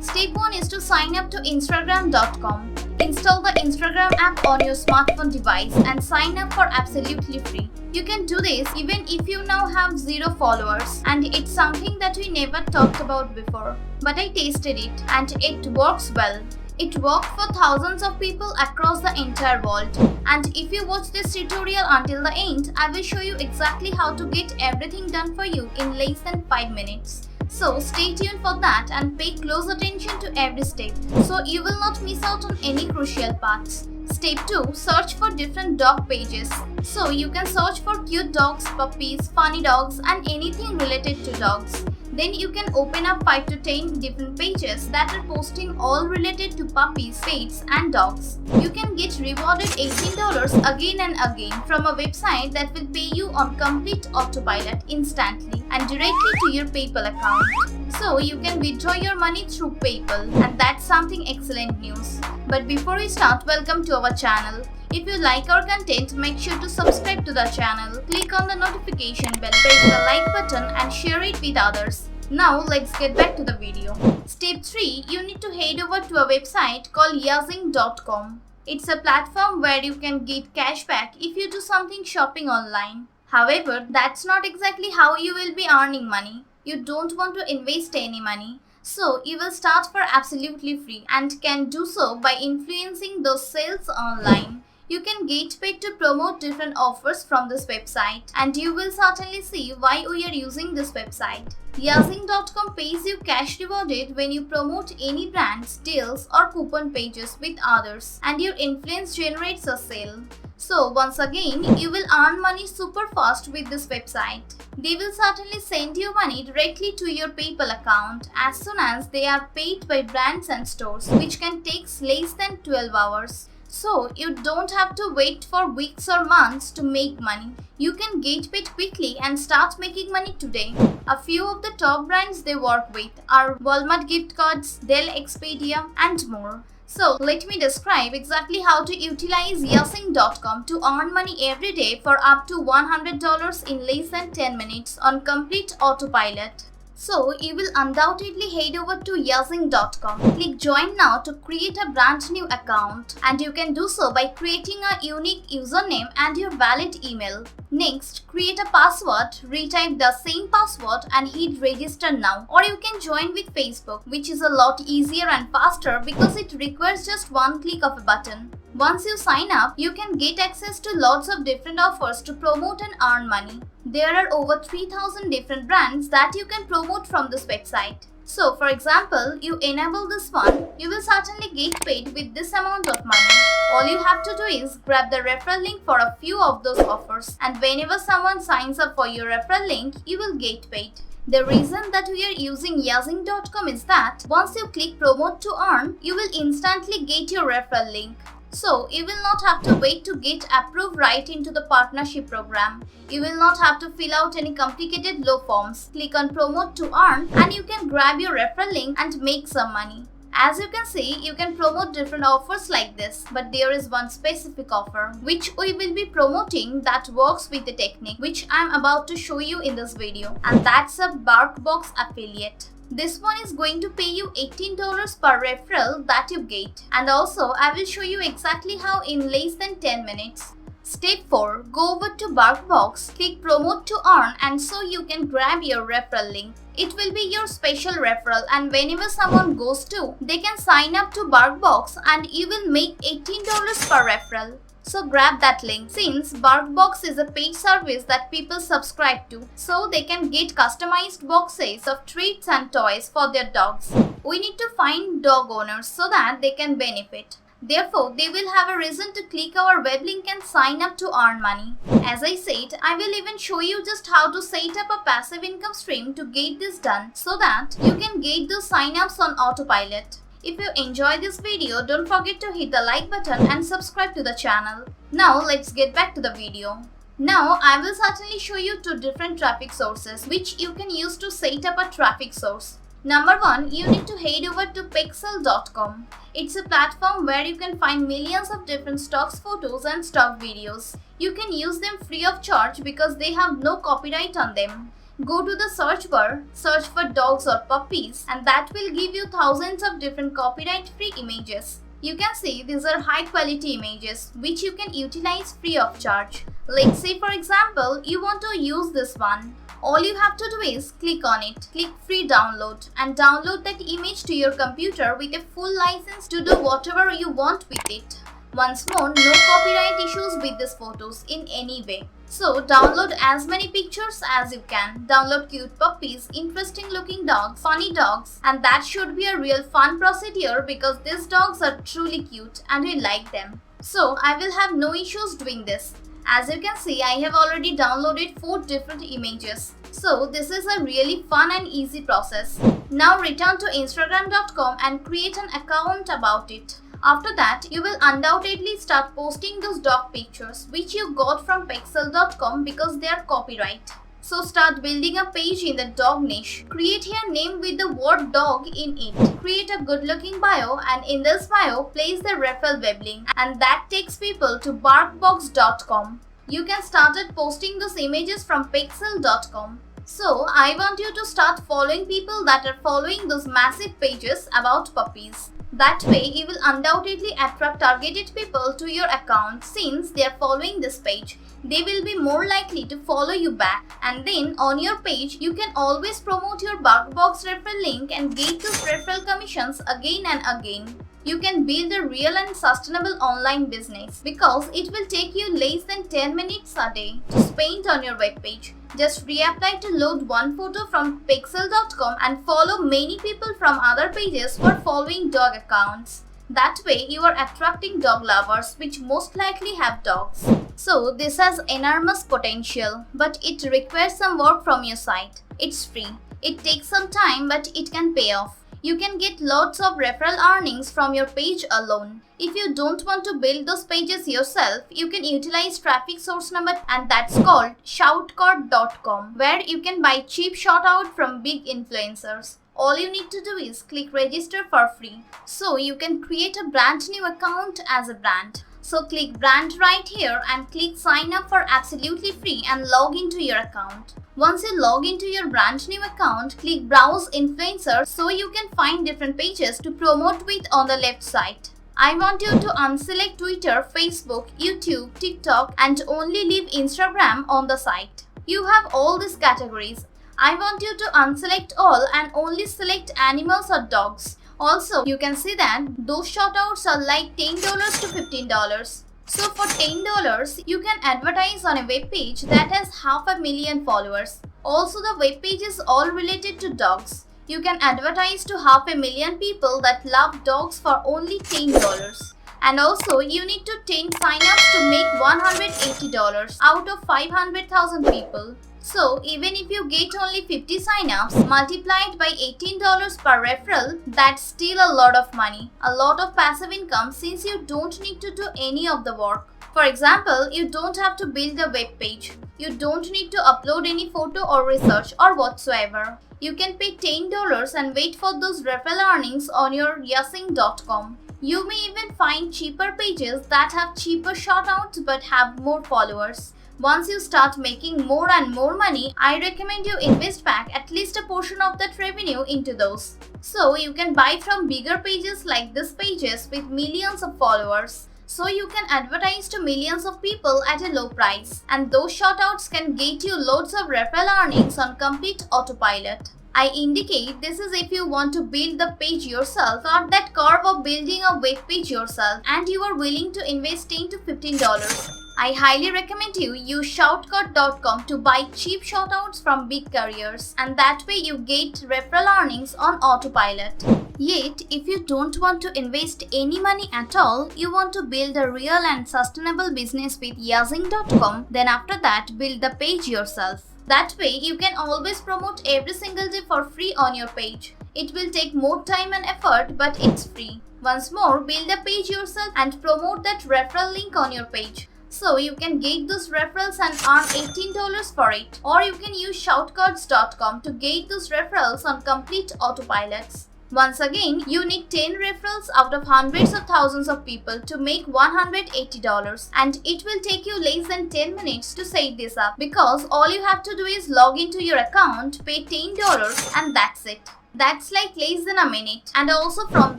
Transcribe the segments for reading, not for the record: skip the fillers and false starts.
Step 1 is to sign up to Instagram.com. Install the Instagram app on your smartphone device and sign up for absolutely free. You can do this even if you now have 0 followers, and it's something that we never talked about before. But I tasted it and it works well. It worked for thousands of people across the entire world. And if you watch this tutorial until the end, I will show you exactly how to get everything done for you in less than 5 minutes. So stay tuned for that and pay close attention to every step so you will not miss out on any crucial parts. Step 2. Search for different dog pages. So you can search for cute dogs, puppies, funny dogs and anything related to dogs. Then you can open up 5 to 10 different pages that are posting all related to puppies, pets and dogs. You can get rewarded $18 again and again from a website that will pay you on complete autopilot instantly and directly to your PayPal account. So you can withdraw your money through PayPal, and that's something excellent news. But before we start, welcome to our channel. If you like our content, make sure to subscribe to the channel, click on the notification bell, press the like button and share it with others. Now let's get back to the video. Step 3. You need to head over to a website called yazing.com. It's a platform where you can get cashback if you do something shopping online. However, that's not exactly how you will be earning money. You don't want to invest any money. So you will start for absolutely free and can do so by influencing those sales online. You can get paid to promote different offers from this website, and you will certainly see why we are using this website. Yazing.com pays you cash rewarded when you promote any brands, deals or coupon pages with others, and your influence generates a sale. So once again, you will earn money super fast with this website. They will certainly send you money directly to your PayPal account as soon as they are paid by brands and stores, which can take less than 12 hours. So you don't have to wait for weeks or months to make money. You can get paid quickly and start making money today. A few of the top brands they work with are Walmart gift cards, Dell Expedia and more. So let me describe exactly how to utilize yazing.com to earn money every day for up to $100 in less than 10 minutes on complete autopilot. So you will undoubtedly head over to yazing.com. Click join now to create a brand new account, and you can do so by creating a unique username and your valid email. Next, create a password, retype the same password and hit register now. Or you can join with Facebook, which is a lot easier and faster because it requires just one click of a button. Once you sign up, you can get access to lots of different offers to promote and earn money. There are over 3,000 different brands that you can promote from this website. So for example, you enable this one, you will certainly get paid with this amount of money. All you have to do is grab the referral link for a few of those offers, and whenever someone signs up for your referral link, you will get paid. The reason that we are using yazing.com is that once you click promote to earn, you will instantly get your referral link. So you will not have to wait to get approved right into the partnership program. You will not have to fill out any complicated law forms. Click on promote to earn and you can grab your referral link and make some money. As you can see, you can promote different offers like this, but there is one specific offer which we will be promoting that works with the technique which I am about to show you in this video, and that's a BarkBox affiliate. This one is going to pay you $18 per referral that you get, and also I will show you exactly how in less than 10 minutes. Step 4. Go over to BarkBox, click promote to earn, and so you can grab your referral link. It will be your special referral, and whenever someone goes to, they can sign up to BarkBox and you will make $18 per referral. So grab that link, since BarkBox is a paid service that people subscribe to, so they can get customized boxes of treats and toys for their dogs. We need to find dog owners so that they can benefit. Therefore, they will have a reason to click our web link and sign up to earn money. As I said, I will even show you just how to set up a passive income stream to get this done so that you can get those sign-ups on autopilot. If you enjoy this video, don't forget to hit the like button and subscribe to the channel. Now let's get back to the video. Now I will certainly show you 2 different traffic sources which you can use to set up a traffic source. Number 1, you need to head over to pexel.com. It's a platform where you can find millions of different stocks photos and stock videos. You can use them free of charge because they have no copyright on them. Go to the search bar, search for dogs or puppies, and that will give you thousands of different copyright-free images. You can see these are high quality images which you can utilize free of charge. Let's say for example you want to use this one. All you have to do is click on it, click free download and download that image to your computer with a full license to do whatever you want with it. Once more, no copyright issues with these photos in any way. So download as many pictures as you can. Download cute puppies, interesting looking dogs, funny dogs, and that should be a real fun procedure because these dogs are truly cute and we like them. So I will have no issues doing this. As you can see, I have already downloaded 4 different images. So this is a really fun and easy process. Now return to Instagram.com and create an account about it. After that, you will undoubtedly start posting those dog pictures which you got from Pexel.com because they are copyright. So start building a page in the dog niche. Create your name with the word dog in it. Create a good looking bio and in this bio place the referral web link and that takes people to barkbox.com. You can start posting those images from Pexel.com. So I want you to start following people that are following those massive pages about puppies. That way you will undoubtedly attract targeted people to your account since they are following this page. They will be more likely to follow you back and then on your page you can always promote your BarkBox referral link and get those referral commissions again and again. You can build a real and sustainable online business because it will take you less than 10 minutes a day to spend on your web page. Just reapply to load one photo from Pexel.com and follow many people from other pages who are following dog accounts. That way you are attracting dog lovers which most likely have dogs. So this has enormous potential, but it requires some work from your site. It's free. It takes some time but it can pay off. You can get lots of referral earnings from your page alone. If you don't want to build those pages yourself, you can utilize traffic source number and that's called shoutcard.com where you can buy cheap shoutout from big influencers. All you need to do is click register for free. So you can create a brand new account as a brand. So click brand right here and click sign up for absolutely free and log into your account. Once you log into your brand new account, click browse influencer so you can find different pages to promote with on the left side. I want you to unselect Twitter, Facebook, YouTube, TikTok and only leave Instagram on the site. You have all these categories. I want you to unselect all and only select animals or dogs. Also, you can see that those shoutouts are like $10 to $15. So for $10, you can advertise on a web page that has 500,000 followers. Also, the web page is all related to dogs. You can advertise to 500,000 people that love dogs for only $10. And also, you need to 10 sign-ups to make $180 out of 500,000 people. So, even if you get only 50 sign-ups multiplied by $18 per referral, that's still a lot of money. A lot of passive income since you don't need to do any of the work. For example, you don't have to build a web page. You don't need to upload any photo or research or whatsoever. You can pay $10 and wait for those referral earnings on your yasing.com. You may even find cheaper pages that have cheaper shoutouts but have more followers. Once you start making more and more money, I recommend you invest back at least a portion of that revenue into those. So you can buy from bigger pages like these pages with millions of followers. So you can advertise to millions of people at a low price. And those shoutouts can get you loads of referral earnings on complete autopilot. I indicate this is if you want to build the page yourself, not that curve of building a web page yourself and you are willing to invest $10 to $15. I highly recommend you use shoutcard.com to buy cheap shoutouts from big careers and that way you get referral earnings on autopilot. Yet, if you don't want to invest any money at all, you want to build a real and sustainable business with yazing.com, then after that build the page yourself. That way, you can always promote every single day for free on your page. It will take more time and effort, but it's free. Once more, build a page yourself and promote that referral link on your page. So you can get those referrals and earn $18 for it. Or you can use shoutcards.com to get those referrals on complete autopilots. Once again, you need 10 referrals out of hundreds of thousands of people to make $180, and it will take you less than 10 minutes to set this up because all you have to do is log into your account, pay $10, and that's it. That's like less than a minute, and also from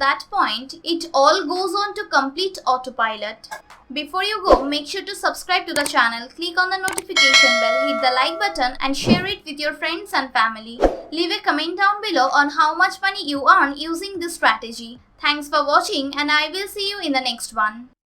that point, it all goes on to complete autopilot. Before you go, make sure to subscribe to the channel, click on the notification bell, hit the like button and share it with your friends and family. Leave a comment down below on how much money you earn using this strategy. Thanks for watching and I will see you in the next one.